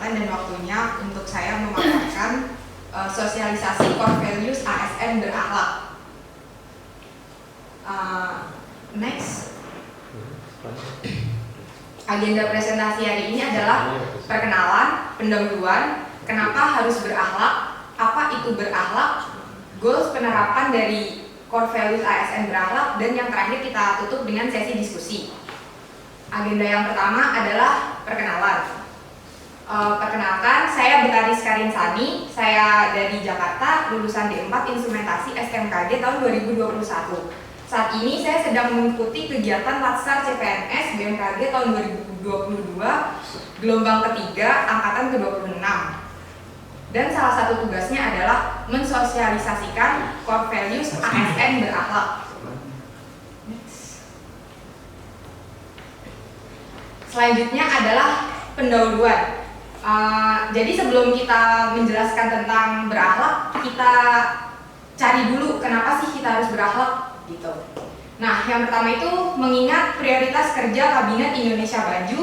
kesempatan dan waktunya untuk saya memaparkan sosialisasi core values ASN berakhlak. Next. Agenda presentasi hari ini adalah perkenalan, pendahuluan, kenapa harus berakhlak, apa itu berakhlak, goals penerapan dari core values ASN berakhlak, dan yang terakhir kita tutup dengan sesi diskusi. Agenda yang pertama adalah perkenalan. Perkenalkan, saya Betaris Karin Sani, saya dari Jakarta, lulusan D4 Instrumentasi STMKG tahun 2021. Saat ini saya sedang mengikuti kegiatan Latsar CPNS BMKG tahun 2022, gelombang ketiga, angkatan ke-26. Dan salah satu tugasnya adalah mensosialisasikan core values ASN berakhlak. Selanjutnya adalah pendahuluan. Jadi sebelum kita menjelaskan tentang berakhlak, kita cari dulu kenapa sih kita harus berakhlak gitu. Nah, yang pertama itu mengingat prioritas kerja Kabinet Indonesia Maju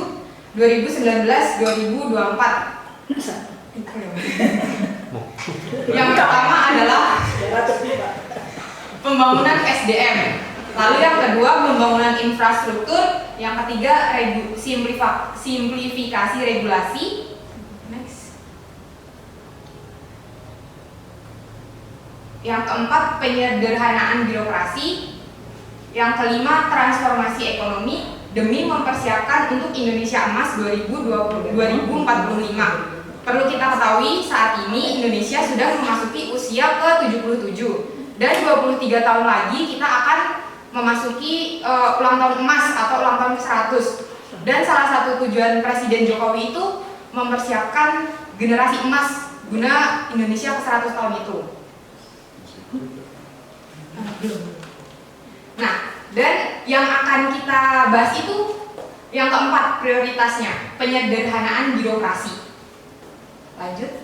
2019-2024. Yang pertama adalah pembangunan SDM. Lalu yang kedua pembangunan infrastruktur, yang ketiga simplifikasi regulasi. Next. Yang keempat penyederhanaan birokrasi. Yang kelima transformasi ekonomi demi mempersiapkan untuk Indonesia Emas 2045. Perlu kita ketahui saat ini Indonesia sudah memasuki usia ke-77 dan 23 tahun lagi kita akan memasuki ulang tahun emas atau ulang tahun ke-100. Dan salah satu tujuan Presiden Jokowi itu mempersiapkan generasi emas guna Indonesia ke-100 tahun itu. Nah, dan yang akan kita bahas itu yang keempat prioritasnya, penyederhanaan birokrasi. Lanjut.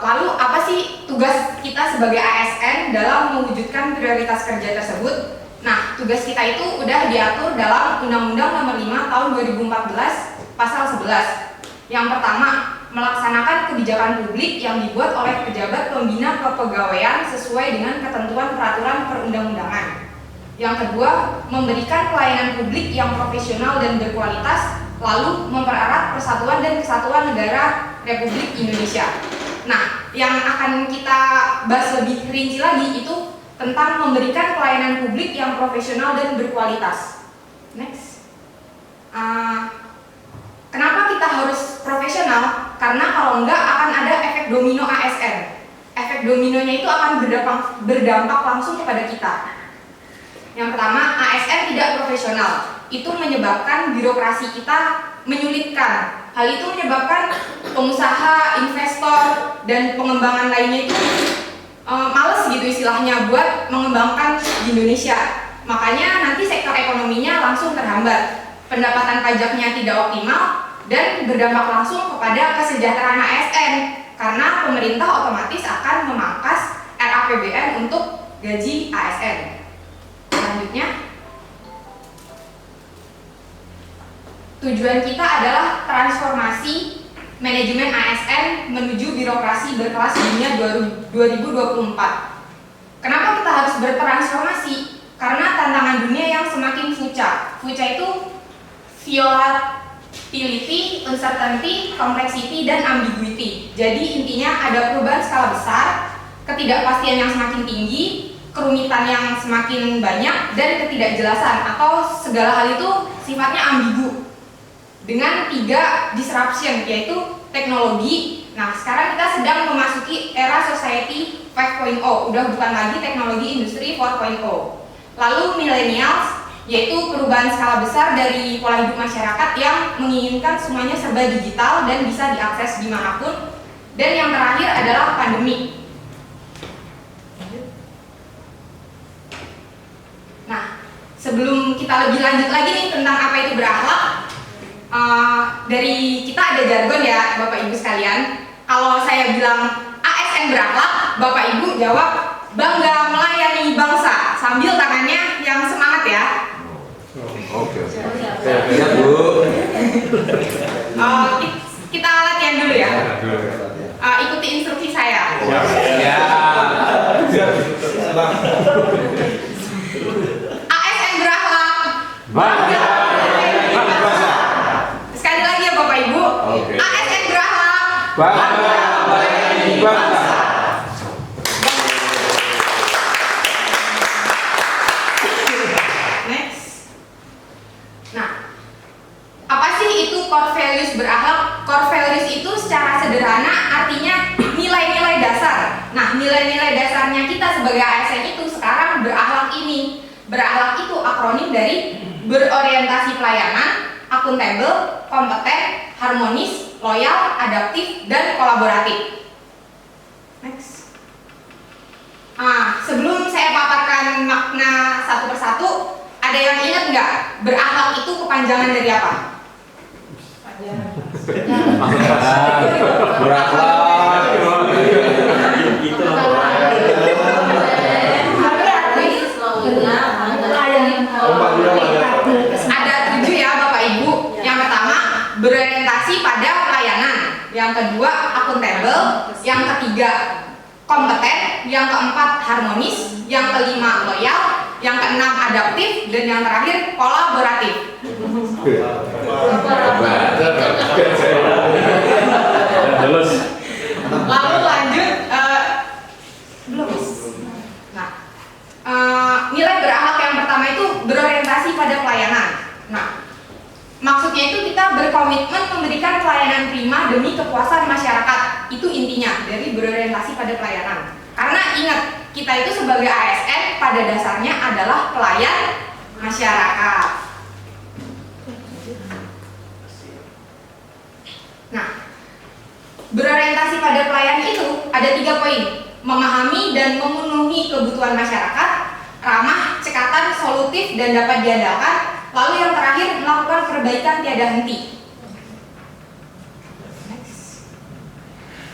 Lalu apa sih tugas kita sebagai ASN dalam mewujudkan prioritas kerja tersebut? Nah, tugas kita itu udah diatur dalam Undang-Undang Nomor 5 Tahun 2014 Pasal 11. Yang pertama, melaksanakan kebijakan publik yang dibuat oleh pejabat pembina kepegawaian sesuai dengan ketentuan peraturan perundang-undangan. Yang kedua, memberikan pelayanan publik yang profesional dan berkualitas, lalu mempererat persatuan dan kesatuan negara Republik Indonesia. Nah, yang akan kita bahas lebih rinci lagi itu tentang memberikan pelayanan publik yang profesional dan berkualitas. Next. Kenapa kita harus profesional? Karena kalau enggak akan ada efek domino ASN. Efek dominonya itu akan berdampak langsung kepada kita. Yang pertama, ASN tidak profesional. Itu menyebabkan birokrasi kita menyulitkan. Hal itu menyebabkan pengusaha, investor, dan pengembangan lainnya itu males gitu istilahnya buat mengembangkan di Indonesia. Makanya nanti sektor ekonominya langsung terhambat, pendapatan pajaknya tidak optimal, dan berdampak langsung kepada kesejahteraan ASN karena pemerintah otomatis akan memangkas RAPBN untuk gaji ASN. Selanjutnya, tujuan kita adalah transformasi manajemen ASN menuju birokrasi berkelas dunia 2024. Kenapa kita harus bertransformasi? Karena tantangan dunia yang semakin fuca. Fuca itu volatility, uncertainty, complexity, dan ambiguity. Jadi intinya ada perubahan skala besar, ketidakpastian yang semakin tinggi, kerumitan yang semakin banyak, dan ketidakjelasan atau segala hal itu sifatnya ambigu. Dengan 3 disruption, yaitu teknologi. Nah, sekarang kita sedang memasuki era society 5.0, udah bukan lagi teknologi industri 4.0. Lalu millennials, yaitu perubahan skala besar dari pola hidup masyarakat yang menginginkan semuanya serba digital dan bisa diakses dimanapun. Dan yang terakhir adalah pandemi. Nah, sebelum kita lebih lanjut lagi nih tentang apa itu berakhlak, dari kita ada jargon ya Bapak Ibu sekalian. Kalau saya bilang ASN berakhlak, Bapak Ibu jawab bangga melayani bangsa sambil tangannya yang semangat ya. Oke. Siap Bu. Kita latihan dulu ya. Ikuti instruksi saya. Ya. ASN berakhlak. Bangga. Sekali lagi ya Bapak Ibu. Oke. ASN berakhlak. Bangga. Bangga. Next. Nah, apa sih itu core values berakhlak? Core values itu secara sederhana artinya nilai-nilai dasar. Nah, nilai-nilai dasarnya kita sebagai ASN itu sekarang berakhlak ini. Berakhlak itu akronim dari berorientasi pelayanan, akuntabel, kompeten, harmonis, loyal, adaptif, dan kolaboratif. Next. Sebelum saya paparkan makna satu persatu, ada yang ingat nggak berakhlak itu kepanjangan dari apa? Berakhlak. Ada 7 ya Bapak Ibu. Yang pertama berorientasi pada pelayanan, yang kedua akuntabel, yang ketiga kompeten, yang keempat harmonis, yang kelima loyal, yang keenam adaptif, dan yang terakhir kolaboratif. Lalu lanjut belum. Nah, nilai berakhlak yang pertama itu berorientasi pada pelayanan. Nah, maksudnya itu kita berkomitmen memberikan pelayanan prima demi kepuasan masyarakat. Itu intinya dari berorientasi pada pelayanan. Karena ingat, kita itu sebagai ASN pada dasarnya adalah pelayan masyarakat. Nah, berorientasi pada pelayanan itu ada 3 poin: memahami dan memenuhi kebutuhan masyarakat, ramah, cekatan, solutif, dan dapat diandalkan. Lalu yang terakhir, melakukan perbaikan tiada henti.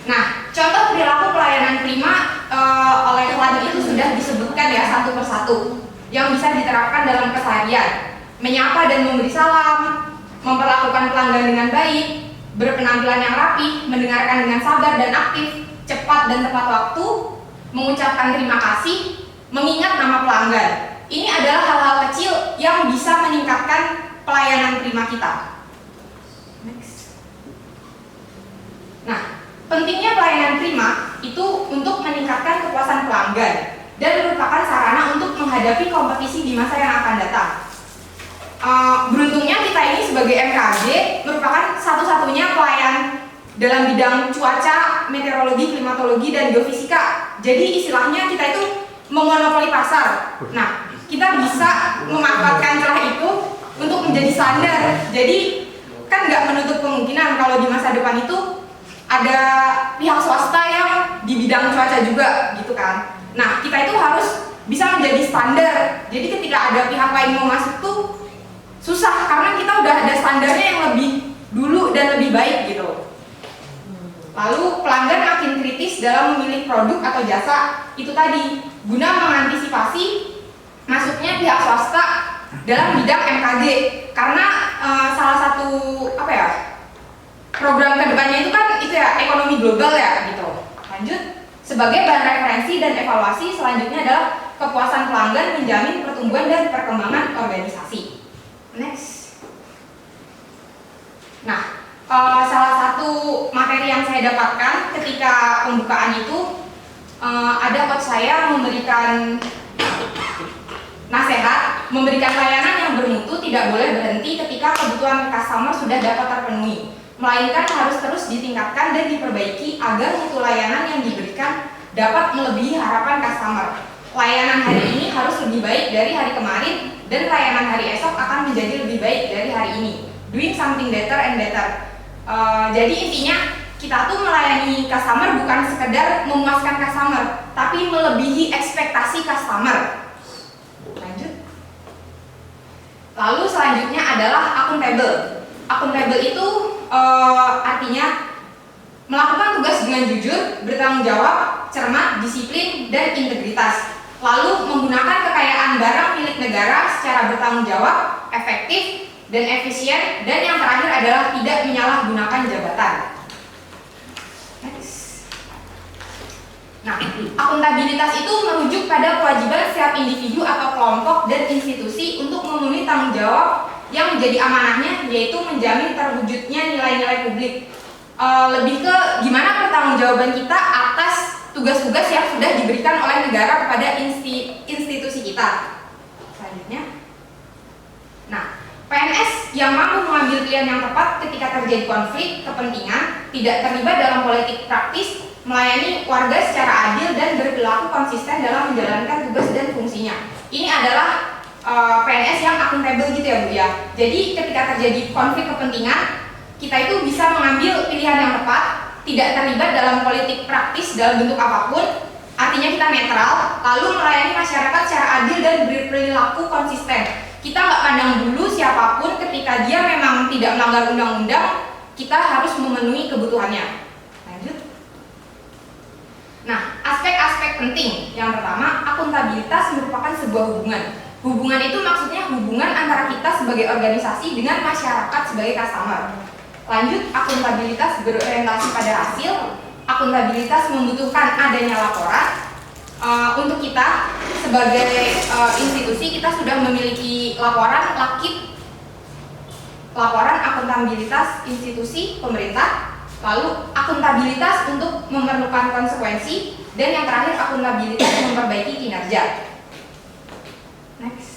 Nah, contoh perilaku pelayanan prima oleh Lan itu sudah disebutkan ya satu persatu yang bisa diterapkan dalam keseharian: menyapa dan memberi salam, memperlakukan pelanggan dengan baik, berpenampilan yang rapi, mendengarkan dengan sabar dan aktif, cepat dan tepat waktu, mengucapkan terima kasih, mengingat nama pelanggan. Ini adalah hal-hal kecil yang bisa meningkatkan pelayanan prima kita. Next. Nah, pentingnya pelayanan prima itu untuk meningkatkan kepuasan pelanggan dan merupakan sarana untuk menghadapi kompetisi di masa yang akan datang. Beruntungnya kita ini sebagai MKG merupakan satu-satunya pelayan dalam bidang cuaca, meteorologi, klimatologi, dan geofisika. Jadi istilahnya kita itu memonopoli pasar. Nah, kita bisa memanfaatkan celah itu untuk menjadi standar. Jadi kan nggak menutup kemungkinan kalau di masa depan itu ada pihak swasta yang di bidang cuaca juga gitu kan. Nah, kita itu harus bisa menjadi standar. Jadi ketika ada pihak lain mau masuk tuh susah karena kita udah ada standarnya yang lebih dulu dan lebih baik gitu. Lalu pelanggan makin kritis dalam memilih produk atau jasa itu tadi guna mengantisipasi masuknya pihak swasta dalam bidang MKG. Karena salah satu program kedepannya itu kan itu ya ekonomi global ya gitu. Lanjut, sebagai bahan referensi dan evaluasi selanjutnya adalah kepuasan pelanggan menjamin pertumbuhan dan perkembangan organisasi. Next. Nah, salah satu materi yang saya dapatkan ketika pembukaan itu ada coach saya memberikan nasihat, memberikan layanan yang bermutu tidak boleh berhenti ketika kebutuhan customer sudah dapat terpenuhi, melainkan harus terus ditingkatkan dan diperbaiki agar mutu layanan yang diberikan dapat melebihi harapan customer. Layanan hari ini harus lebih baik dari hari kemarin dan layanan hari esok akan menjadi lebih baik dari hari ini. Doing something better and better. Jadi intinya kita tuh melayani customer bukan sekedar memuaskan customer, tapi melebihi ekspektasi customer. Lanjut. Lalu selanjutnya adalah akuntabel. Akuntabel itu artinya melakukan tugas dengan jujur, bertanggung jawab, cermat, disiplin, dan integritas. Lalu menggunakan kekayaan barang milik negara secara bertanggung jawab, efektif, dan efisien, dan yang terakhir adalah tidak menyalahgunakan jabatan. Next. Nah, akuntabilitas itu merujuk pada kewajiban setiap individu atau kelompok dan institusi untuk memenuhi tanggung jawab yang menjadi amanahnya, yaitu menjamin terwujudnya nilai-nilai publik. Lebih ke gimana pertanggungjawaban kita atas tugas-tugas yang sudah diberikan oleh negara kepada institusi kita. Selanjutnya, nah, PNS yang mampu mengambil pilihan yang tepat ketika terjadi konflik kepentingan, tidak terlibat dalam politik praktis, melayani warga secara adil dan berperilaku konsisten dalam menjalankan tugas dan fungsinya. Ini adalah PNS yang akuntabel gitu ya Bu ya. Jadi ketika terjadi konflik kepentingan, kita itu bisa mengambil pilihan yang tepat, tidak terlibat dalam politik praktis dalam bentuk apapun, artinya kita netral, lalu melayani masyarakat secara adil dan berperilaku konsisten. Kita nggak pandang dulu siapapun, ketika dia memang tidak melanggar undang-undang, kita harus memenuhi kebutuhannya. Lanjut. Nah, aspek-aspek penting. Yang pertama, akuntabilitas merupakan sebuah hubungan. Hubungan itu maksudnya hubungan antara kita sebagai organisasi dengan masyarakat sebagai customer. Lanjut, akuntabilitas berorientasi pada hasil. Akuntabilitas membutuhkan adanya laporan. Untuk kita sebagai institusi, kita sudah memiliki laporan LAKIT, laporan akuntabilitas institusi pemerintah. Lalu akuntabilitas untuk memerlukan konsekuensi, dan yang terakhir akuntabilitas memperbaiki kinerja. Next.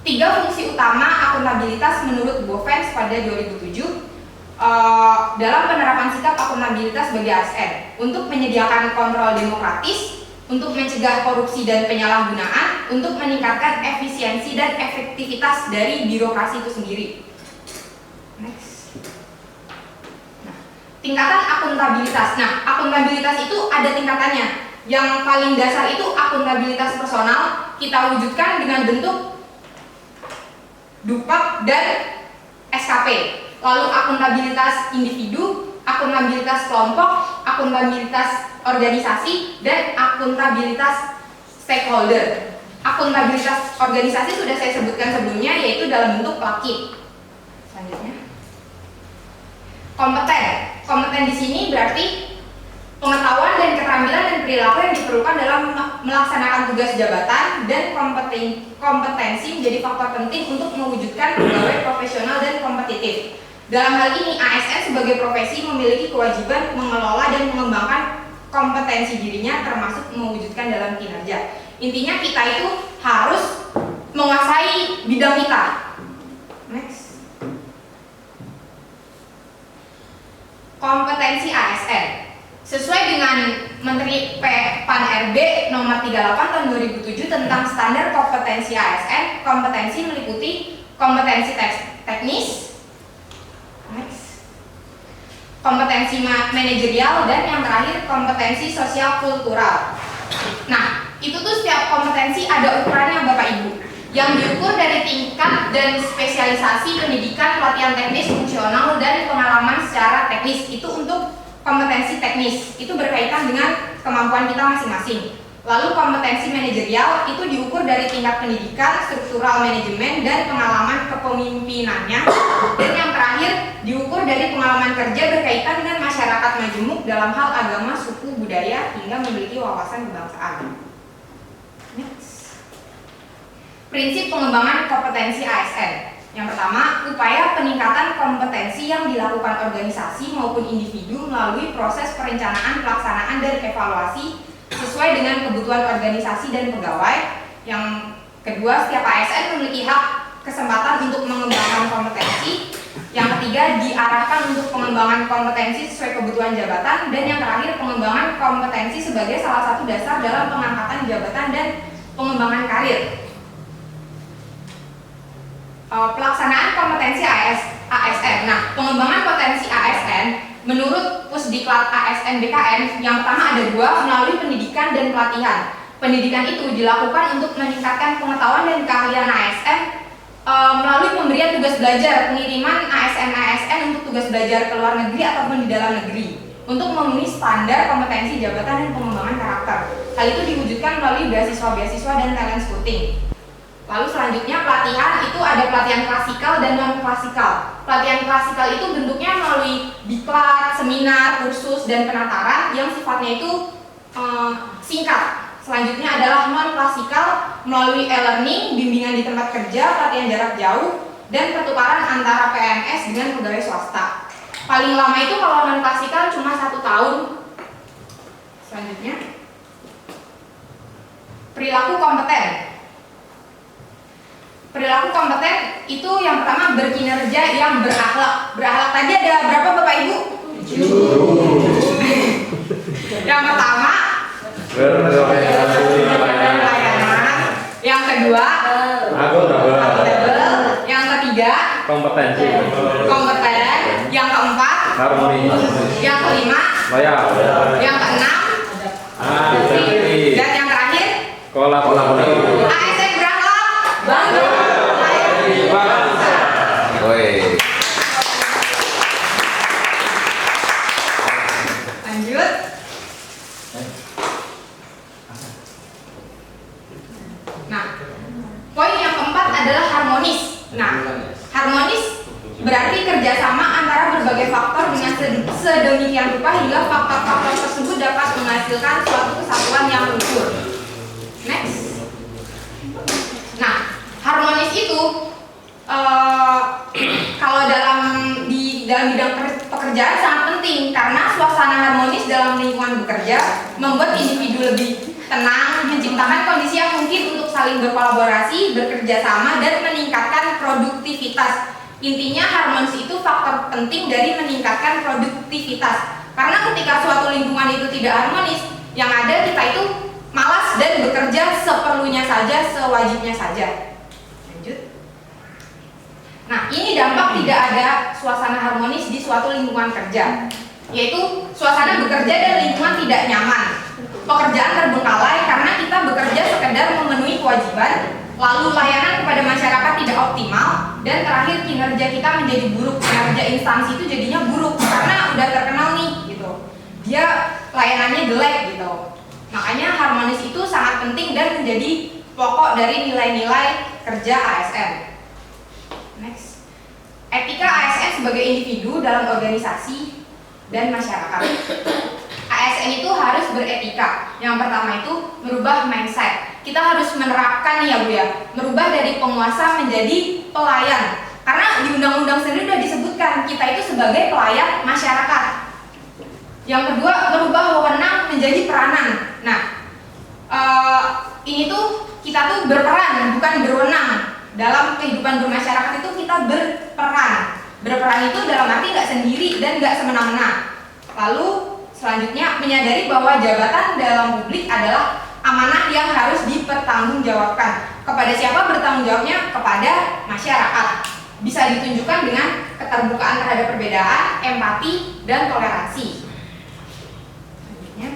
3 fungsi utama akuntabilitas menurut Bovens pada 2007 dalam penerapan sikap akuntabilitas bagi ASN untuk menyediakan kontrol demokratis, untuk mencegah korupsi dan penyalahgunaan, untuk meningkatkan efisiensi dan efektivitas dari birokrasi itu sendiri. Next. Nah, tingkatan akuntabilitas. Nah, akuntabilitas itu ada tingkatannya. Yang paling dasar itu akuntabilitas personal, kita wujudkan dengan bentuk Dupak dan SKP. Lalu akuntabilitas individu, akuntabilitas kelompok, akuntabilitas organisasi, dan akuntabilitas stakeholder. Akuntabilitas organisasi sudah saya sebutkan sebelumnya, yaitu dalam bentuk LAKIT. Selanjutnya, kompeten. Kompeten di sini berarti pengetahuan dan keterampilan dan perilaku yang diperlukan dalam melaksanakan tugas jabatan, dan kompetensi menjadi faktor penting untuk mewujudkan pegawai profesional dan kompetitif. Dalam hal ini, ASN sebagai profesi memiliki kewajiban mengelola dan mengembangkan kompetensi dirinya, termasuk mewujudkan dalam kinerja. Intinya kita itu harus menguasai bidang kita. Next. Kompetensi ASN. Sesuai dengan Menteri PAN-RB nomor 38 tahun 2007 tentang standar kompetensi ASN, kompetensi meliputi kompetensi teknis, kompetensi manajerial, dan yang terakhir kompetensi sosial kultural. Nah, itu tuh setiap kompetensi ada ukurannya Bapak Ibu, yang diukur dari tingkat dan spesialisasi pendidikan, pelatihan teknis, fungsional, dan pengalaman secara teknis. Itu untuk kompetensi teknis, itu berkaitan dengan kemampuan kita masing-masing. Lalu kompetensi manajerial itu diukur dari tingkat pendidikan, struktural manajemen, dan pengalaman kepemimpinannya. Dan yang terakhir diukur dari pengalaman kerja berkaitan dengan masyarakat majemuk dalam hal agama, suku, budaya, hingga memiliki wawasan kebangsaan. Next. Prinsip pengembangan kompetensi ASN. Yang pertama, upaya peningkatan kompetensi yang dilakukan organisasi maupun individu melalui proses perencanaan, pelaksanaan, dan evaluasi sesuai dengan kebutuhan organisasi dan pegawai. Yang kedua, setiap ASN memiliki hak kesempatan untuk mengembangkan kompetensi. Yang ketiga, diarahkan untuk pengembangan kompetensi sesuai kebutuhan jabatan. Dan yang terakhir, pengembangan kompetensi sebagai salah satu dasar dalam pengangkatan jabatan dan pengembangan karir. Pelaksanaan kompetensi ASN. Nah, pengembangan potensi ASN menurut Pusdiklat ASN BKN yang pertama ada 2, melalui pendidikan dan pelatihan. Pendidikan itu dilakukan untuk meningkatkan pengetahuan dan keahlian ASN melalui pemberian tugas belajar, pengiriman ASN untuk tugas belajar ke luar negeri ataupun di dalam negeri untuk memenuhi standar kompetensi jabatan dan pengembangan karakter. Hal itu diwujudkan melalui beasiswa-beasiswa dan talent scouting. Lalu selanjutnya pelatihan itu ada pelatihan klasikal dan non klasikal. Pelatihan klasikal itu bentuknya melalui diklat, seminar, kursus, dan penataran yang sifatnya itu singkat. Selanjutnya adalah non klasikal melalui e-learning, bimbingan di tempat kerja, pelatihan jarak jauh, dan pertukaran antara PNS dengan pegawai swasta. Paling lama itu kalau non klasikal cuma 1 tahun. Selanjutnya perilaku kompeten. Perilaku kompeten itu yang pertama berkinerja yang berakhlak. Berakhlak tadi ada berapa Bapak Ibu? 7. Yang pertama pelayanan. Yang kedua akuntabel. Yang ketiga kompetensi. kompeten. Yang keempat Harmoni. yang kelima Loyal. yang keenam Adaptasi. dan yang terakhir Kolaborasi. ASN berakhlak bangga melayani bangsa. Woi. Lanjut. Nah, poin yang keempat adalah harmonis. Nah, harmonis berarti kerjasama antara berbagai faktor dengan sedemikian rupa hingga faktor-faktor tersebut dapat menghasilkan suatu kesatuan yang utuh. Next. Nah, harmonis itu kalau dalam bidang pekerjaan sangat penting karena suasana harmonis dalam lingkungan bekerja membuat individu lebih tenang, menciptakan kondisi yang mungkin untuk saling berkolaborasi, bekerja sama, dan meningkatkan produktivitas. Intinya harmonis itu faktor penting dari meningkatkan produktivitas. Karena ketika suatu lingkungan itu tidak harmonis, yang ada kita itu malas dan bekerja seperlunya saja, sewajibnya saja. Lanjut. Nah, ini dampak tidak ada suasana harmonis di suatu lingkungan kerja, yaitu suasana bekerja dan lingkungan tidak nyaman. Pekerjaan terbengkalai karena kita bekerja sekedar memenuhi kewajiban, lalu layanan kepada masyarakat tidak optimal, dan terakhir kinerja kita menjadi buruk. Kinerja instansi itu jadinya buruk karena udah terkenal nih gitu, dia layanannya jelek gitu. Makanya harmonis itu sangat penting dan menjadi pokok dari nilai-nilai kerja ASN. Next. Etika ASN sebagai individu dalam organisasi dan masyarakat. ASN itu harus beretika. Yang pertama itu merubah mindset. Kita harus menerapkan ya Bu ya, merubah dari penguasa menjadi pelayan. Karena di undang-undang sendiri sudah disebutkan kita itu sebagai pelayan masyarakat. Yang kedua, merubah wewenang menjadi peranan. Nah, ini tuh kita tuh berperan bukan berwenang. Dalam kehidupan bermasyarakat itu kita berperan. Berperan itu dalam arti nggak sendiri dan nggak semena-mena. Lalu selanjutnya menyadari bahwa jabatan dalam publik adalah amanah yang harus dipertanggungjawabkan. Kepada siapa bertanggung jawabnya? Kepada masyarakat. Bisa ditunjukkan dengan keterbukaan terhadap perbedaan, empati, dan toleransi. Selanjutnya,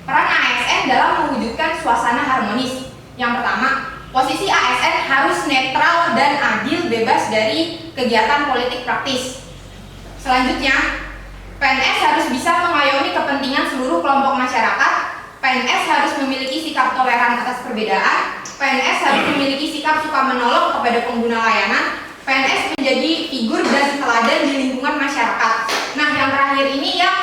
peran ASN dalam mewujudkan suasana harmonis. Yang pertama, posisi ASN harus netral dan adil, bebas dari kegiatan politik praktis. Selanjutnya, PNS harus bisa mengayomi kepentingan seluruh kelompok masyarakat. PNS harus memiliki sikap toleran atas perbedaan. PNS harus memiliki sikap suka menolong kepada pengguna layanan. PNS menjadi figur dan teladan di lingkungan masyarakat. Nah, yang terakhir ini yang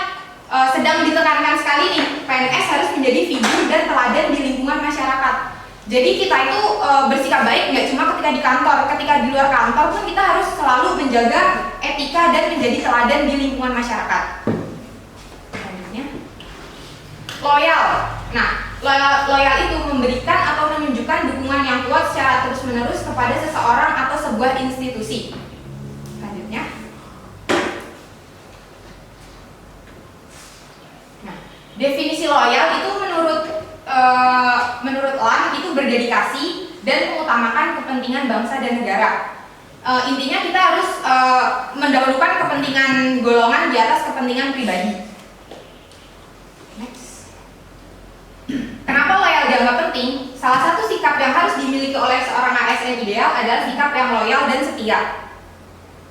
sedang ditekankan sekali nih, PNS harus menjadi figur dan teladan di lingkungan masyarakat. Jadi kita itu bersikap baik nggak cuma ketika di kantor, ketika di luar kantor pun kita harus selalu menjaga etika dan menjadi teladan di lingkungan masyarakat. Selanjutnya, loyal. Nah, loyal itu memberikan atau menunjukkan dukungan yang kuat secara terus-menerus kepada seseorang atau sebuah institusi. Selanjutnya, nah, definisi loyal itu menurut LAN itu berdedikasi dan mengutamakan kepentingan bangsa dan negara. Intinya kita harus mendahulukan kepentingan golongan di atas kepentingan pribadi. Next. Kenapa loyal dianggap penting? Salah satu sikap yang harus dimiliki oleh seorang ASN ideal adalah sikap yang loyal dan setia.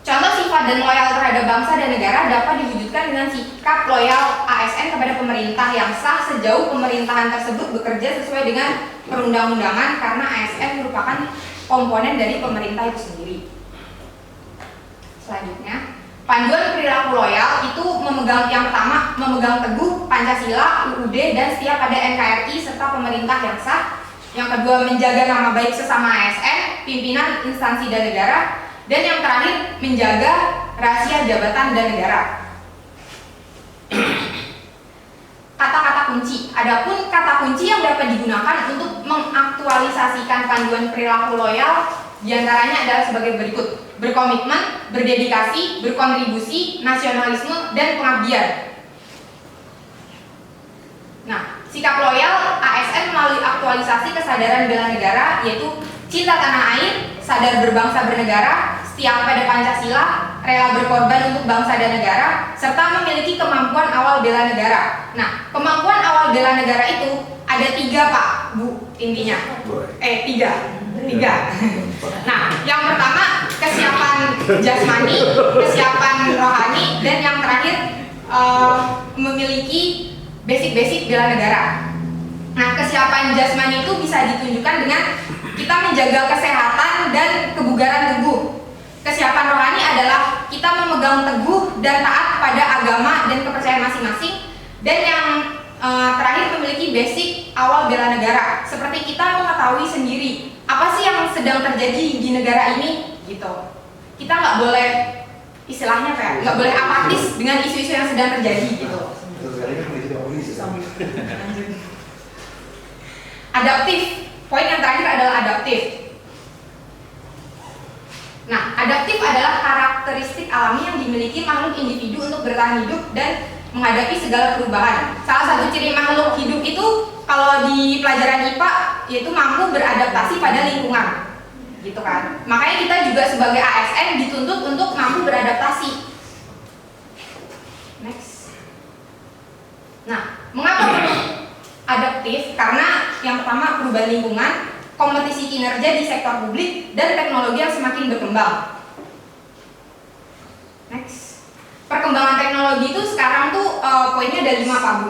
Contoh sifat dan loyal terhadap bangsa dan negara dapat diwujudkan dengan sikap loyal ASN kepada pemerintah yang sah sejauh pemerintahan tersebut bekerja sesuai dengan perundang-undangan, karena ASN merupakan komponen dari pemerintah itu sendiri. Selanjutnya, panduan perilaku loyal itu yang pertama memegang teguh Pancasila, UUD, dan setia pada NKRI serta pemerintah yang sah. Yang kedua, menjaga nama baik sesama ASN, pimpinan instansi dan negara. Dan yang terakhir, menjaga rahasia jabatan dan negara. Kata-kata kunci. Adapun kata kunci yang dapat digunakan untuk mengaktualisasikan panduan perilaku loyal diantaranya adalah sebagai berikut: berkomitmen, berdedikasi, berkontribusi, nasionalisme, dan pengabdian. Nah, sikap loyal ASN melalui aktualisasi kesadaran bela negara, yaitu cinta tanah air, sadar berbangsa bernegara, setia pada Pancasila, rela berkorban untuk bangsa dan negara, serta memiliki kemampuan awal bela negara. Nah, kemampuan awal bela negara itu ada 3 Pak, Bu, intinya. 3. Nah, yang pertama kesiapan jasmani, kesiapan rohani, dan yang terakhir memiliki basic bela negara. Nah, kesiapan jasmani itu bisa ditunjukkan dengan kita menjaga kesehatan dan kebugaran tubuh. Kesiapan rohani adalah kita memegang teguh dan taat pada agama dan kepercayaan masing-masing. Dan yang terakhir memiliki basic awal bela negara. Seperti kita mengetahui sendiri apa sih yang sedang terjadi di negara ini, gitu. Kita nggak boleh istilahnya kayak nggak boleh apatis dengan isu-isu yang sedang terjadi, gitu. Adaptif. Poin yang terakhir adalah adaptif. Nah, adaptif adalah karakteristik alami yang dimiliki makhluk individu untuk bertahan hidup dan menghadapi segala perubahan. Salah satu ciri makhluk hidup itu kalau di pelajaran IPA yaitu mampu beradaptasi pada lingkungan, gitu kan. Makanya kita juga sebagai ASN dituntut untuk mampu beradaptasi. Next. Nah, mengapa perlu adaptif? Karena yang pertama perubahan lingkungan, kompetisi kinerja di sektor publik, dan teknologi yang semakin berkembang. Next. Perkembangan teknologi itu sekarang tuh poinnya ada 5 Pak Bu,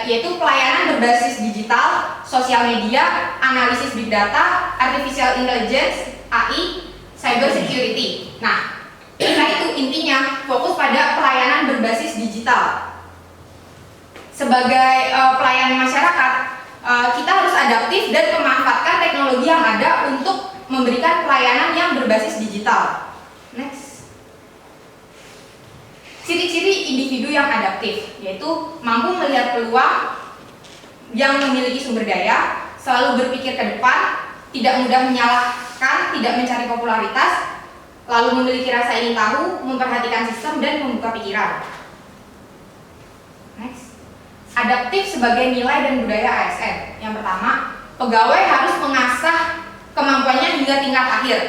yaitu pelayanan berbasis digital, sosial media, analisis big data, artificial intelligence, AI, cyber security. Nah, kita itu intinya fokus pada pelayanan berbasis digital. Sebagai pelayan masyarakat, kita harus adaptif dan memanfaatkan teknologi yang ada untuk memberikan pelayanan yang berbasis digital. Next. Ciri-ciri individu yang adaptif, yaitu mampu melihat peluang, yang memiliki sumber daya, selalu berpikir ke depan, tidak mudah menyalahkan, tidak mencari popularitas, lalu memiliki rasa ingin tahu, memperhatikan sistem, dan membuka pikiran. Next. Adaptif sebagai nilai dan budaya ASN. Yang pertama, pegawai harus mengasah kemampuannya hingga tingkat akhir.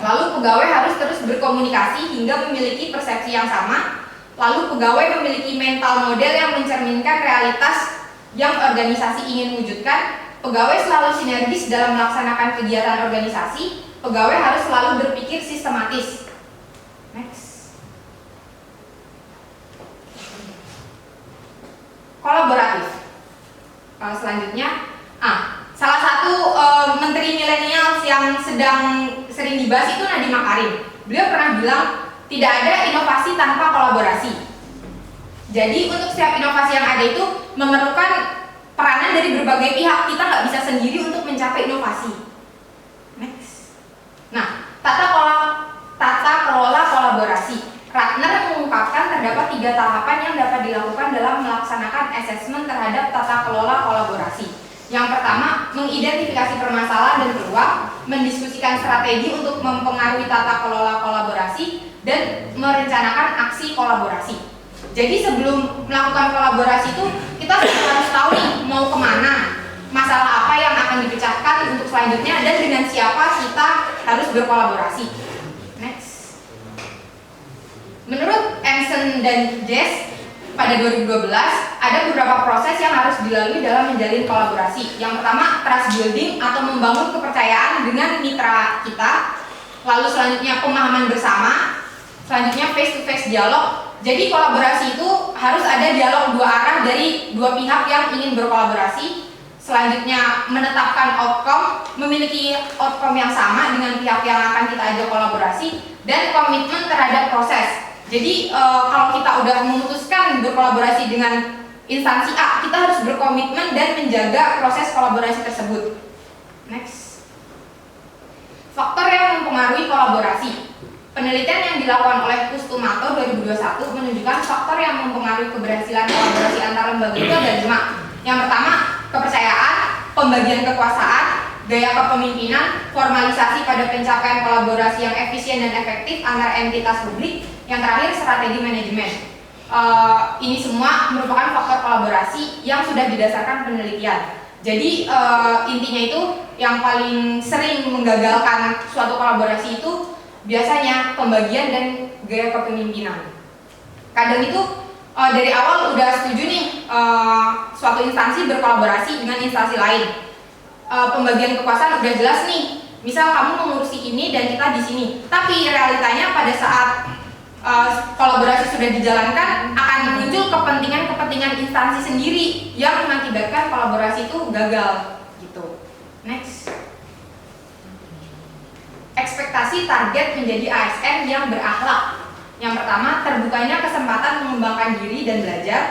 Lalu pegawai harus terus berkomunikasi hingga memiliki persepsi yang sama. Lalu pegawai memiliki mental model yang mencerminkan realitas yang organisasi ingin wujudkan. Pegawai selalu sinergis dalam melaksanakan kegiatan organisasi. Pegawai harus selalu berpikir sistematis. Next. Kolaboratif. Selanjutnya, salah satu menteri milenial yang sering dibahas itu Nadiem Makarim. Beliau pernah bilang tidak ada inovasi tanpa kolaborasi. Jadi untuk setiap inovasi yang ada itu memerlukan peranan dari berbagai pihak. Kita nggak bisa sendiri untuk mencapai inovasi. Next. Nah, tata kelola kolaborasi. Ratner mengungkapkan terdapat 3 tahapan yang dapat dilakukan dalam melaksanakan asesmen terhadap tata kelola kolaborasi. Yang pertama, mengidentifikasi permasalahan dan peluang, mendiskusikan strategi untuk mempengaruhi tata kelola kolaborasi, dan merencanakan aksi kolaborasi. Jadi sebelum melakukan kolaborasi itu, kita harus tahu nih mau kemana, masalah apa yang akan dipecahkan untuk selanjutnya, dan dengan siapa kita harus berkolaborasi. Next. Menurut Anson dan Jess, pada 2012 ada beberapa proses yang harus dilalui dalam menjalin kolaborasi. Yang pertama, trust building atau membangun kepercayaan dengan mitra kita. Lalu selanjutnya pemahaman bersama. Selanjutnya face to face dialog. Jadi kolaborasi itu harus ada dialog 2 arah dari 2 pihak yang ingin berkolaborasi. Selanjutnya menetapkan outcome, memiliki outcome yang sama dengan pihak yang akan kita ajak kolaborasi, dan komitmen terhadap proses. Jadi kalau kita udah memutuskan berkolaborasi dengan instansi A, kita harus berkomitmen dan menjaga proses kolaborasi tersebut. Next. Faktor yang mempengaruhi kolaborasi. Penelitian yang dilakukan oleh Kustumato 2021 menunjukkan faktor yang mempengaruhi keberhasilan kolaborasi antar lembaga itu ada 5. Yang pertama, kepercayaan, pembagian kekuasaan, gaya kepemimpinan, formalisasi pada pencapaian kolaborasi yang efisien dan efektif antar entitas publik. Yang terakhir, strategi manajemen. Ini semua merupakan faktor kolaborasi yang sudah didasarkan penelitian. Jadi intinya itu yang paling sering menggagalkan suatu kolaborasi itu biasanya pembagian dan gaya kepemimpinan. Kadang itu dari awal udah setuju nih suatu instansi berkolaborasi dengan instansi lain. Pembagian kekuasaan udah jelas nih. Misal kamu mengurusi ini dan kita di sini. Tapi realitanya pada saat kolaborasi sudah dijalankan akan muncul kepentingan instansi sendiri yang mengakibatkan kolaborasi itu gagal gitu. Next. Ekspektasi target menjadi ASN yang berakhlak. Yang pertama, terbukanya kesempatan mengembangkan diri dan belajar,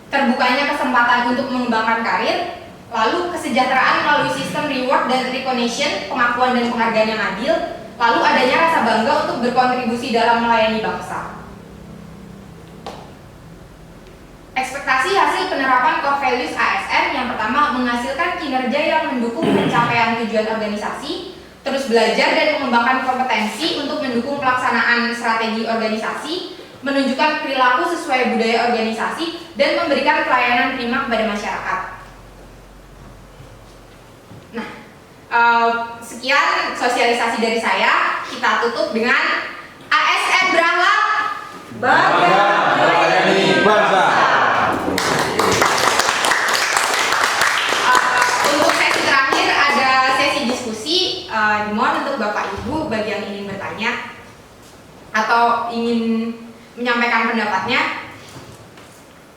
terbukanya kesempatan untuk mengembangkan karir, lalu kesejahteraan melalui sistem reward dan recognition, pengakuan dan penghargaan yang adil, lalu adanya rasa bangga untuk berkontribusi dalam melayani bangsa. Ekspektasi hasil penerapan core values ASN. Yang pertama, menghasilkan kinerja yang mendukung pencapaian tujuan organisasi, terus belajar dan mengembangkan kompetensi untuk mendukung pelaksanaan strategi organisasi, menunjukkan perilaku sesuai budaya organisasi, dan memberikan pelayanan prima kepada masyarakat. Nah, sekian sosialisasi dari saya. Kita tutup dengan ASN berakhlak, bangga melayani bangsa. Untuk sesi terakhir ada sesi diskusi. Dimohon untuk Bapak Ibu bagi yang ingin bertanya atau ingin menyampaikan pendapatnya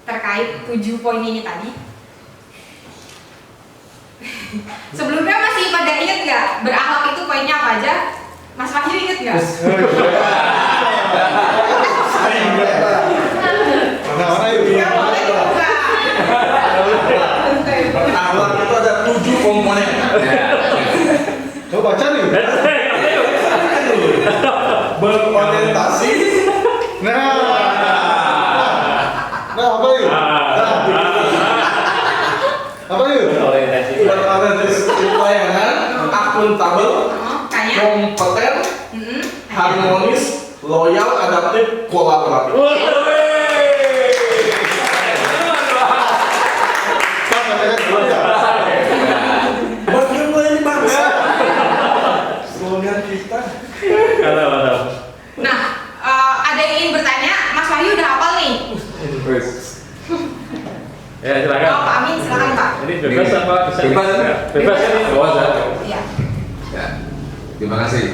terkait 7 poin ini tadi. Sebelumnya masih pada ingat nggak berakhlak itu poinnya apa aja? Mas Wahyu ingat nggak? Berakhlak itu ada 7 komponen. Coba cari. Berorientasi. Nah, apa itu? Apa itu? Berorientasi pelayanan, akuntabel, kompeten, harmonis, loyal, adaptif, kolaboratif. Bagaimana bangsa? Slogan kita. Nah, ada yang ingin bertanya? Mas Wahyu udah hafal nih? Ya, silakan. Oh, Pak Amin, silakan Pak. Ini bebas apa bisa? Bebas. Bebas ini. Bebas ya. Iya. Ya, terima kasih.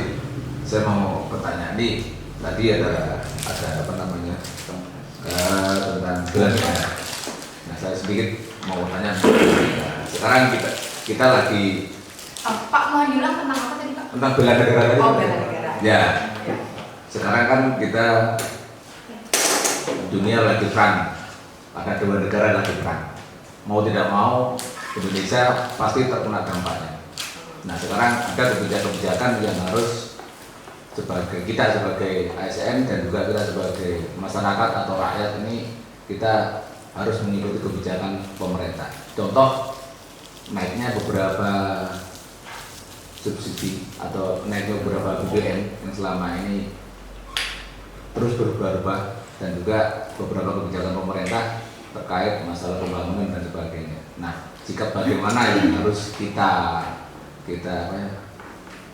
Saya mau bertanya nih. Tadi ada apa namanya tentang gelar negara. Nah, saya sedikit mau bertanya. Nah, sekarang kita lagi Pak mohon diulang tentang apa tadi Pak? tentang bela negara tadi. Oh, bela negara. Ya. Sekarang kan kita dunia lagi perang. Ada 2 negara lagi perang. Mau tidak mau Indonesia pasti terkena dampaknya. Nah, sekarang ada kebijakan-kebijakan yang harus kita sebagai ASN dan juga kita sebagai masyarakat atau rakyat ini kita harus mengikuti kebijakan pemerintah. Contoh, naiknya beberapa subsidi atau naiknya beberapa BBM yang selama ini terus berubah-ubah, dan juga beberapa kebijakan pemerintah terkait masalah pembangunan dan sebagainya. Nah, sikap bagaimana yang harus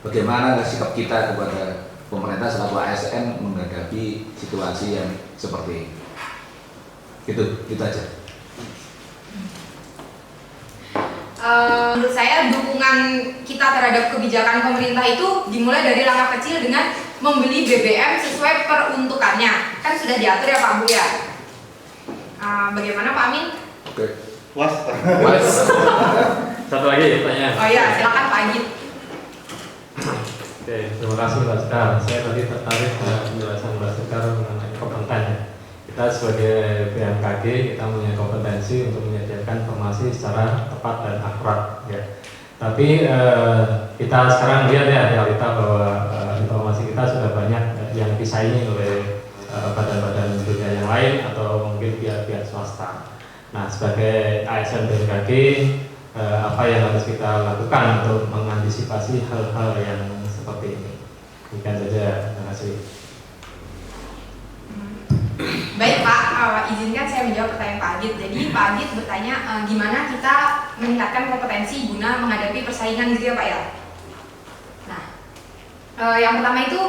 bagaimana sikap kita kepada pemerintah selaku ASN menghadapi situasi yang seperti ini? Itu aja. Menurut saya dukungan kita terhadap kebijakan pemerintah itu dimulai dari langkah kecil dengan membeli BBM sesuai peruntukannya. Kan sudah diatur ya Pak Bu ya. Bagaimana Pak Amin? Oke. Was. Satu lagi pertanyaan. Oh iya, silakan Pak Agit. Oke, terima kasih Mbak Sekar. Saya tadi tertarik penjelasan Mbak Sekar mengenai kompeten. Kita sebagai BMKG kita punya kompetensi untuk menyediakan informasi secara tepat dan akurat. Ya. Tapi kita sekarang lihat ya realita bahwa informasi kita sudah banyak yang disaingi oleh badan-badan dunia yang lain atau mungkin pihak-pihak swasta. Nah, sebagai ASN BMKG, apa yang harus kita lakukan untuk mengantisipasi hal-hal yang seperti ini? Demikian saja, terima kasih. Baik Pak, izinkan saya menjawab pertanyaan Pak Agit. Jadi Pak Agit bertanya gimana kita meningkatkan kompetensi guna menghadapi persaingan gitu ya Pak ya. Nah, yang pertama itu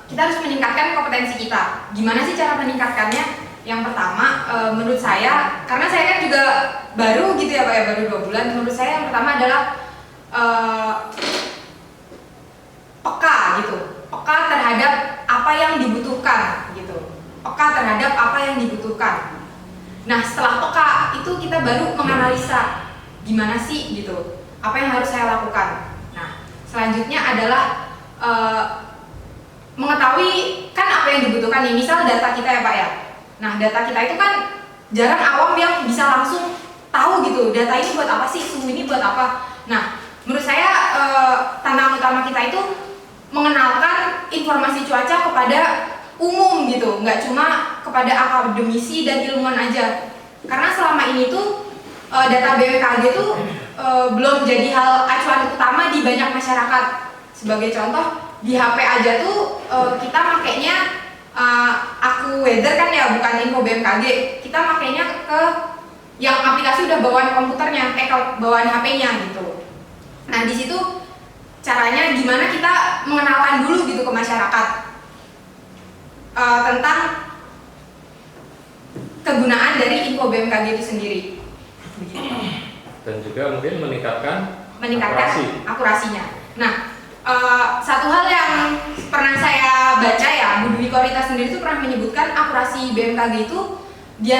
kita harus meningkatkan kompetensi kita. Gimana sih cara meningkatkannya? Yang pertama, menurut saya, karena saya kan juga baru gitu ya Pak ya, baru 2 bulan. Menurut saya yang pertama adalah peka gitu, peka terhadap apa yang dibutuhkan gitu, peka terhadap apa yang dibutuhkan. Nah setelah peka itu kita baru menganalisa gimana sih gitu, apa yang harus saya lakukan. Nah selanjutnya adalah mengetahui kan apa yang dibutuhkan nih, misal data kita ya Pak ya. Nah data kita itu kan jarang awam yang bisa langsung tahu gitu, data ini buat apa sih, suhu ini buat apa. Nah menurut saya tantangan utama kita itu mengenalkan informasi cuaca kepada umum gitu, nggak cuma kepada akademisi dan ilmuwan aja. Karena selama ini tuh data BMKG tuh belum jadi hal acuan utama di banyak masyarakat. Sebagai contoh di HP aja tuh kita makainya Aku Weather kan ya, bukan info BMKG. Kita makainya ke yang aplikasi udah bawaan komputernya, bawaan HP-nya gitu. Nah di situ caranya gimana kita mengenalkan dulu gitu ke masyarakat tentang kegunaan dari info BMKG itu sendiri. Begitu. Dan juga mungkin meningkatkan akurasinya. Nah, satu hal yang pernah saya baca ya, Bu Dwi Korita sendiri itu pernah menyebutkan akurasi BMKG itu di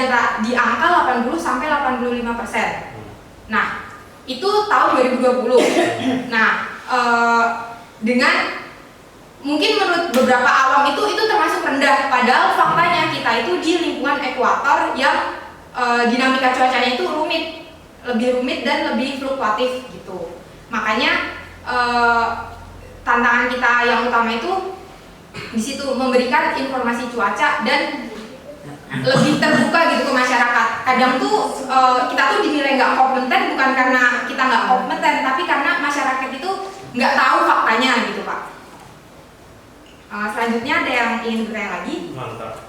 angka 80 sampai 85%. Nah, itu tahun 2020. Nah, dengan mungkin menurut beberapa awam itu termasuk rendah, padahal faktanya kita itu di lingkungan ekuator yang dinamika cuacanya itu lebih rumit dan lebih fluktuatif gitu. Makanya tantangan kita yang utama itu di situ memberikan informasi cuaca dan lebih terbuka gitu ke masyarakat. Kadang tuh kita tuh dinilai nggak kompeten bukan karena kita nggak kompeten, tapi karena masyarakat itu nggak tahu faktanya gitu Pak. Selanjutnya ada yang ingin bertanya lagi? Mantap.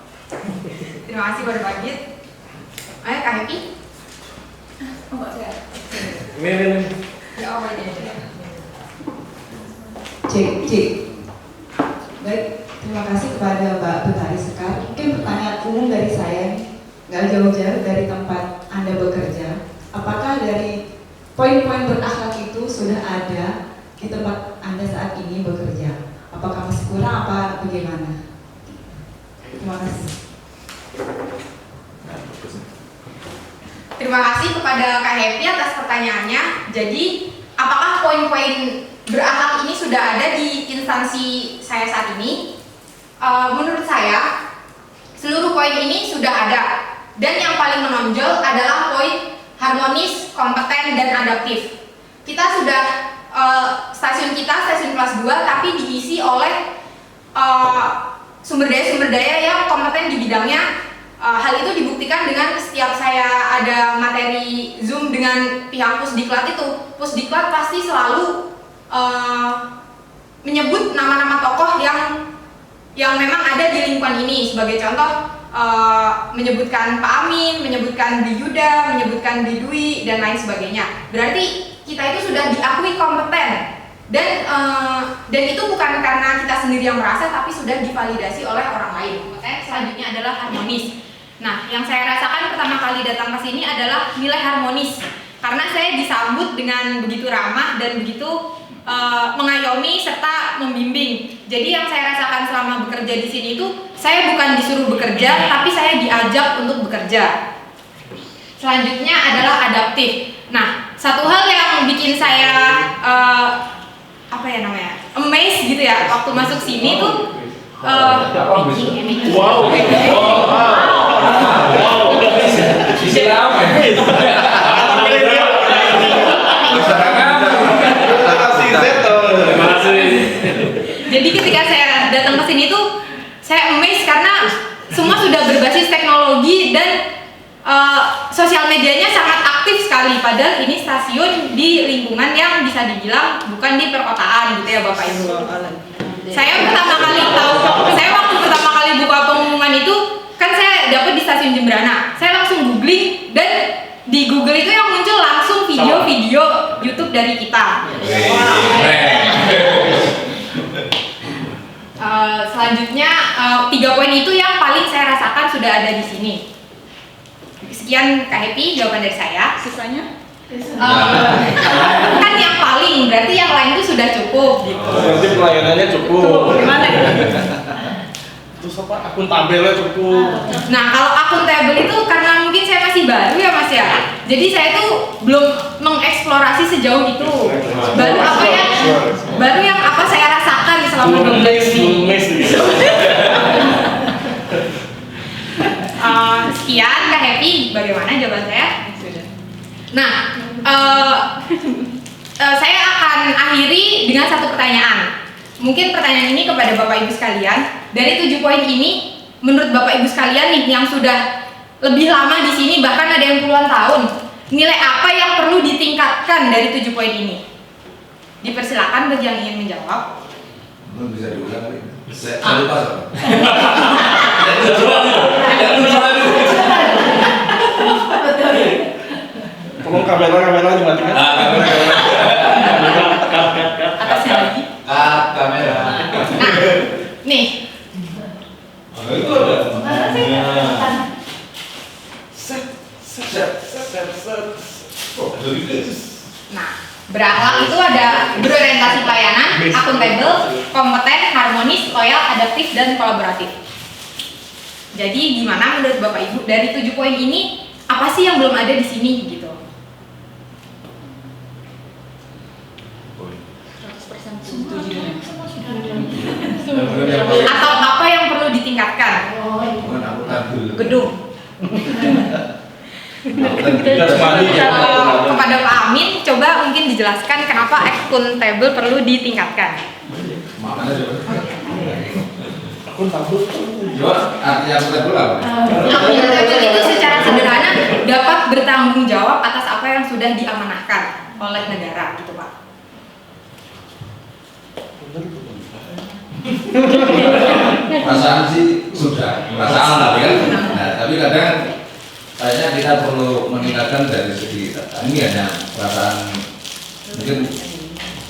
Terima kasih Pak Agit. Ayo Kak Happy. Ini. Ya Allah ya. Cek. Baik, terima kasih kepada Mbak Betari Sekar. Mungkin pertanyaan umum dari saya, nggak jauh-jauh dari tempat Anda bekerja. Apakah dari poin-poin berakhlak itu sudah ada di tempat Anda saat ini bekerja? Apakah masih kurang apa bagaimana? Terima kasih. Terima kasih kepada Kak Happy atas pertanyaannya. Jadi, apakah poin-poin berakhlak ini sudah ada di instansi saya saat ini? Menurut saya, seluruh poin ini sudah ada. Dan yang paling menonjol adalah poin harmonis, kompeten, dan adaptif. Kita sudah, stasiun kelas 2, tapi diisi oleh sumber daya yang kompeten di bidangnya. Hal itu dibuktikan dengan setiap saya ada materi Zoom dengan pihak Pusdiklat itu. Pusdiklat pasti selalu menyebut nama-nama tokoh yang memang ada di lingkungan ini. Sebagai contoh, menyebutkan Pak Amin, menyebutkan Di Yuda, menyebutkan Di Dwi, dan lain sebagainya. Berarti kita itu sudah diakui kompeten. Dan itu bukan karena kita sendiri yang merasa, tapi sudah divalidasi oleh orang lain. Selanjutnya adalah harmonis. Nah, yang saya rasakan pertama kali datang ke sini adalah nilai harmonis. Karena saya disambut dengan begitu ramah dan begitu mengayomi serta membimbing. Jadi yang saya rasakan selama bekerja di sini itu, saya bukan disuruh bekerja, tapi saya diajak untuk bekerja. Selanjutnya adalah adaptif. Nah, satu hal bikin saya apa ya namanya, amazed gitu ya waktu masuk sini tuh Wow. Istilah apa ya? Jadi ketika saya datang ke sini tuh saya amazed karena semua sudah berbasis teknologi dan sosial medianya sangat aktif sekali. Padahal ini stasiun di lingkungan yang bisa dibilang bukan di perkotaan gitu ya Bapak Ibu. Saya waktu pertama kali buka pengumuman itu kan saya dapat di stasiun Jembrana. Saya langsung googling dan di Google itu yang muncul langsung video-video YouTube dari kita. Selanjutnya 3 poin itu yang paling saya rasakan sudah ada di sini. Sekian Kak Happy jawaban dari saya. Sisanya? Kan yang paling berarti yang lain itu sudah cukup gitu. Berarti pelayanannya cukup. Gimana ya? Terus apa? Akuntabelnya cukup. Nah kalau akuntabel itu karena mungkin saya masih baru ya Mas ya. Jadi saya tuh belum mengeksplorasi sejauh itu. Baru yang apa saya rasakan selama 12 ini. Sekian Kak Happy, bagaimana jawaban saya? Nah, saya akan akhiri dengan satu pertanyaan. Mungkin pertanyaan ini kepada Bapak Ibu sekalian. Dari 7 poin ini, menurut Bapak Ibu sekalian nih yang sudah lebih lama di sini, bahkan ada yang puluhan tahun, nilai apa yang perlu ditingkatkan dari 7 poin ini? Dipersilakan bagi yang ingin menjawab. Belum bisa diulang kali. Saya lupa. Tolong kamera dimatikan. Atasnya lagi. Kamera. Nah, nih. Itu ada. Nah, berakhlak itu ada berorientasi pelayanan, akuntabel, kompeten, harmonis, loyal, adaptif, dan kolaboratif. Jadi gimana menurut Bapak Ibu dari 7 poin ini apa sih yang belum ada di sini gitu? 100% setuju. Atau apa yang perlu ditingkatkan? Bukan akuntabel. Gedung. Kepada Pak Amin, coba mungkin dijelaskan kenapa akuntabel perlu ditingkatkan. Makanya coba. Akuntabel. Coba artinya akuntabel apa? Akuntabel itu secara sederhana dapat bertanggung jawab atas apa yang sudah diamanahkan oleh negara, gitu Pak. Perasaan sih sudah, perasaan tapi kan. Nah, tapi kadang kayaknya kita perlu meningkatkan dari segi ini hanya perasaan. Mungkin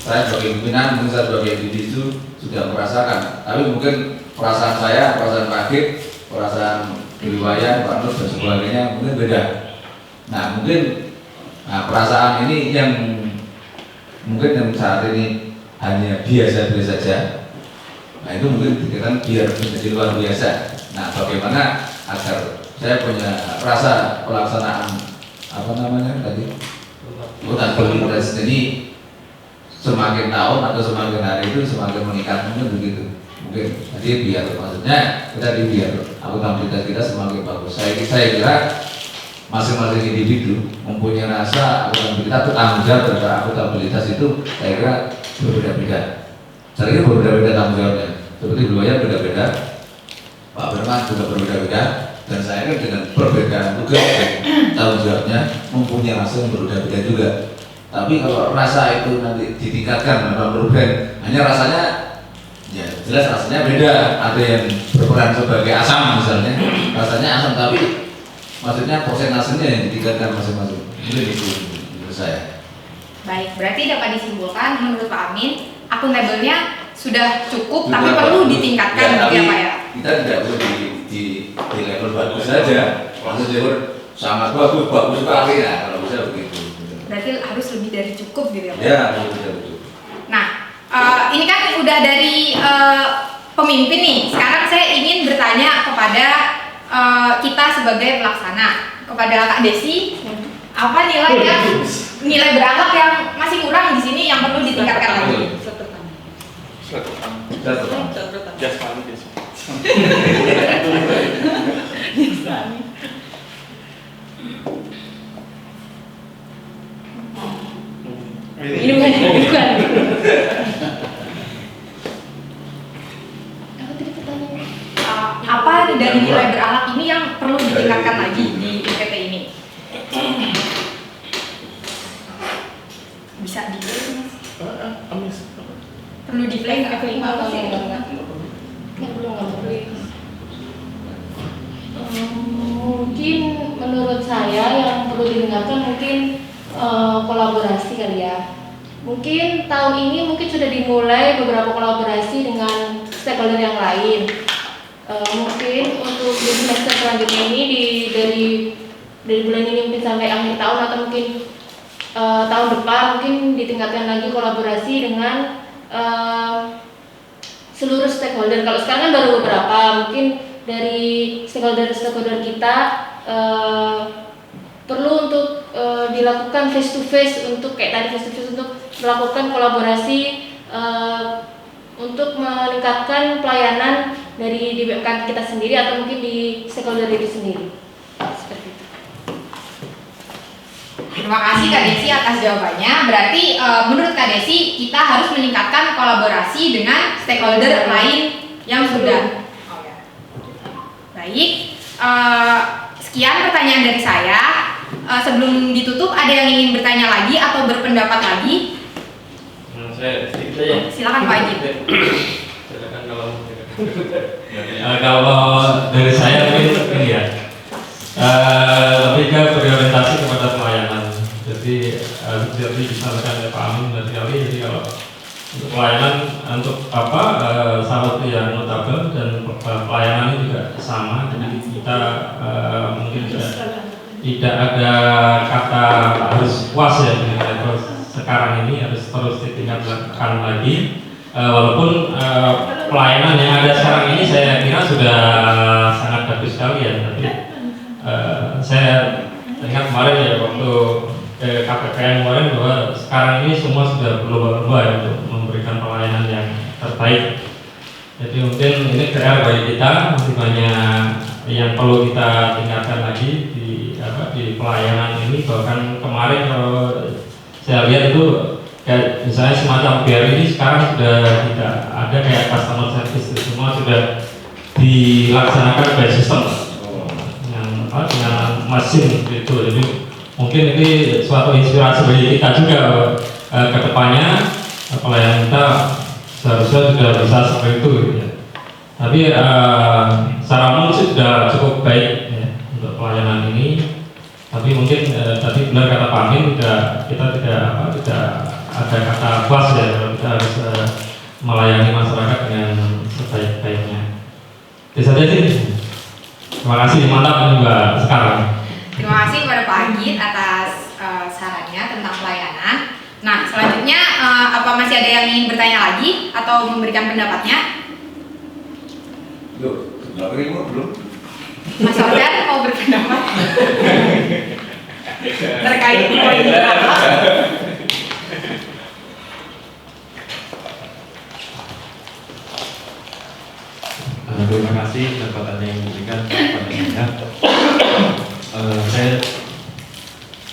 saya sebagai pimpinan, mungkin saya sebagai individu sudah merasakan, tapi mungkin perasaan saya, perasaan Pak Gip, perasaan Riwayan, Pak Nur dan sebagainya mungkin beda. Nah mungkin perasaan ini yang mungkin yang saat ini hanya biasa-biasa saja. Nah itu mungkin kan biar menjadi luar biasa. Nah bagaimana agar saya punya rasa pelaksanaan apa namanya tadi akuntabilitas ini semakin tahun atau semakin hari itu semakin meningkat, mungkin begitu. Mungkin jadi biar maksudnya kita biar akuntabilitas kita semakin bagus. Saya kira masing-masing individu mempunyai rasa akuntabilitas atau tanggung jawab terhadap akuntabilitas itu saya kira berbeda-beda. Saya kira berbeda-beda tanggung jawabnya. Seperti beliau berbeda-beda, Pak Berman juga berbeda-beda, dan saya kan dengan perbedaan tugas dan tanggung jawabnya mempunyai rasa yang berbeda-beda juga. Tapi kalau rasa itu nanti ditingkatkan dalam perubahan, hanya rasanya ya jelas rasanya beda. Ada yang berperan sebagai asam misalnya, rasanya asam tapi maksudnya persentasenya yang ditingkatkan masing-masing. Mungkin itu menurut saya. Baik, berarti dapat disimpulkan menurut Pak Amin akuntabelnya sudah cukup tapi perlu ditingkatkan gitu ya Pak ya. Kita tidak perlu di level bagus saja. Maksudnya sangat bagus sekali ya kalau bisa begitu. Berarti harus lebih dari cukup gitu ya Pak. Ya, betul. Nah, ini kan udah dari pemimpin nih. Sekarang saya ingin bertanya kepada kita sebagai pelaksana, kepada Kak Desi. Apa nilai berakhlak yang masih kurang di sini yang perlu ditingkatkan lagi? Jasmani. Ini bukan. Apa tadi pertanyaannya? Apa dari nilai berakhlak ini yang perlu ditingkatkan lagi di UPT ini? Bisa di perlu di play nggak? Mungkin menurut saya yang perlu didengarkan mungkin kolaborasi kali ya. Mungkin tahun ini mungkin sudah dimulai beberapa kolaborasi dengan stakeholder yang lain. Mungkin untuk di semester selanjutnya ini dari bulan ini mungkin sampai akhir tahun atau mungkin tahun depan mungkin ditingkatkan lagi kolaborasi dengan seluruh stakeholder. Kalau sekarang kan baru beberapa, mungkin dari stakeholder kita perlu untuk dilakukan face to face untuk kayak tadi face to face untuk melakukan kolaborasi untuk meningkatkan pelayanan dari di BMKG kita sendiri atau mungkin di stakeholder itu sendiri. Seperti itu. Terima kasih Kak Desi atas jawabannya. Berarti menurut Kak Desi kita harus meningkatkan kolaborasi dengan stakeholder lain yang sudah. Oh ya. Baik. Sekian pertanyaan dari saya. Sebelum ditutup ada yang ingin bertanya lagi atau berpendapat lagi? Saya sedikit aja. Silakan Pak Haji. Silakan kalau dari saya mungkin ini ya. Lebih ke berorientasi kepada pelayanan. Jadi seperti disampaikan oleh Pak Amin dan sekali. Jadi kalau untuk pelayanan untuk salah satu yang notabel dan pelayanan ini juga sama. Jadi kita mungkin tidak ada kata harus puas ya di level sekarang ini, harus terus ditingkatkan lagi. Walaupun pelayanan yang ada sekarang ini saya kira sudah sangat bagus sekali ya. Tapi saya ingat kemarin ya waktu ke KPPN kemarin bahwa sekarang ini semua sudah berlomba-lomba ya untuk memberikan pelayanan yang terbaik. Jadi mungkin ini PR bagi kita, masih banyak yang perlu kita tingkatkan lagi di pelayanan ini. Bahkan kemarin kalau saya lihat itu kayak misalnya semacam BRI ini sekarang sudah tidak ada kayak customer service, semua sudah dilaksanakan by system dengan mesin gitu. Jadi mungkin ini suatu inspirasi bagi kita juga ke depannya pelayanan kita seharusnya sudah bisa seperti itu gitu ya. Tapi secara umum sih sudah cukup baik ya, untuk pelayanan ini. Tapi mungkin tadi benar kata Pak Amin, kita tidak ada kata puas ya, kita harus melayani masyarakat dengan sebaik-baiknya. Itu saja sih. Terima kasih, mantap ini Mbak sekarang. Terima kasih kepada Pak Agit atas sarannya tentang pelayanan. Nah, selanjutnya apa masih ada yang ingin bertanya lagi atau memberikan pendapatnya? Belum. Mas Ordan mau berpendapat terkait poin berapa? Terima kasih kesempatannya yang diberikan kepada saya. Saya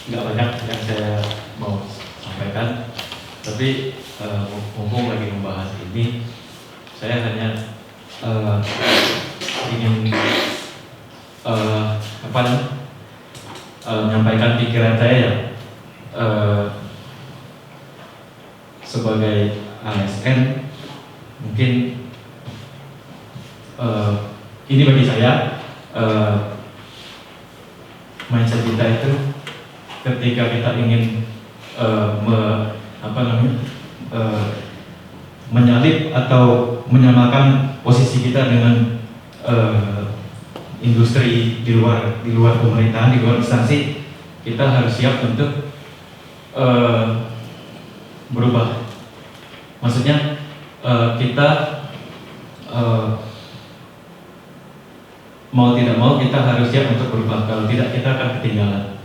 nggak banyak yang saya mau sampaikan, tapi mumpung lagi membahas ini, saya hanya ingin menyampaikan pikiran saya ya, sebagai ASN mungkin ini bagi saya mindset kita itu ketika kita ingin menyalip atau menyamakan posisi kita dengan industri di luar pemerintahan, di luar instansi, kita harus siap untuk berubah. Maksudnya kita mau tidak mau kita harus siap untuk berubah. Kalau tidak kita akan ketinggalan.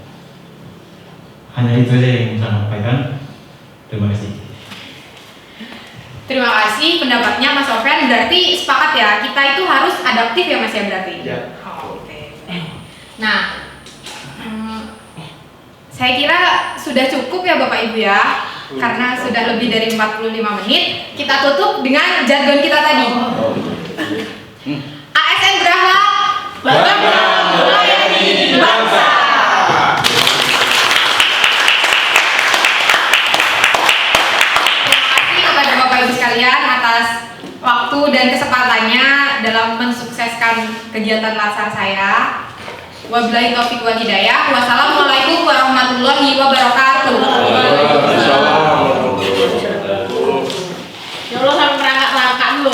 Hanya itu saja yang saya sampaikan. Terima kasih. Terima kasih pendapatnya Mas Sofyan. Berarti sepakat ya, kita itu harus adaptif ya Mas ya berarti? Ya. Oh, oke. Nah, saya kira sudah cukup ya Bapak Ibu ya, karena sudah lebih dari 45 menit. Kita tutup dengan jargon kita tadi. ASN berakhlak, bangga melayani bangsa. Kepada Bapak Ibu sekalian atas waktu dan kesempatannya dalam mensukseskan kegiatan latsar saya. Wabillahi taufiq wal hidayah. Wassalamualaikum warahmatullahi wabarakatuh. Ya Allah sampai merangkak-rangkak dulu.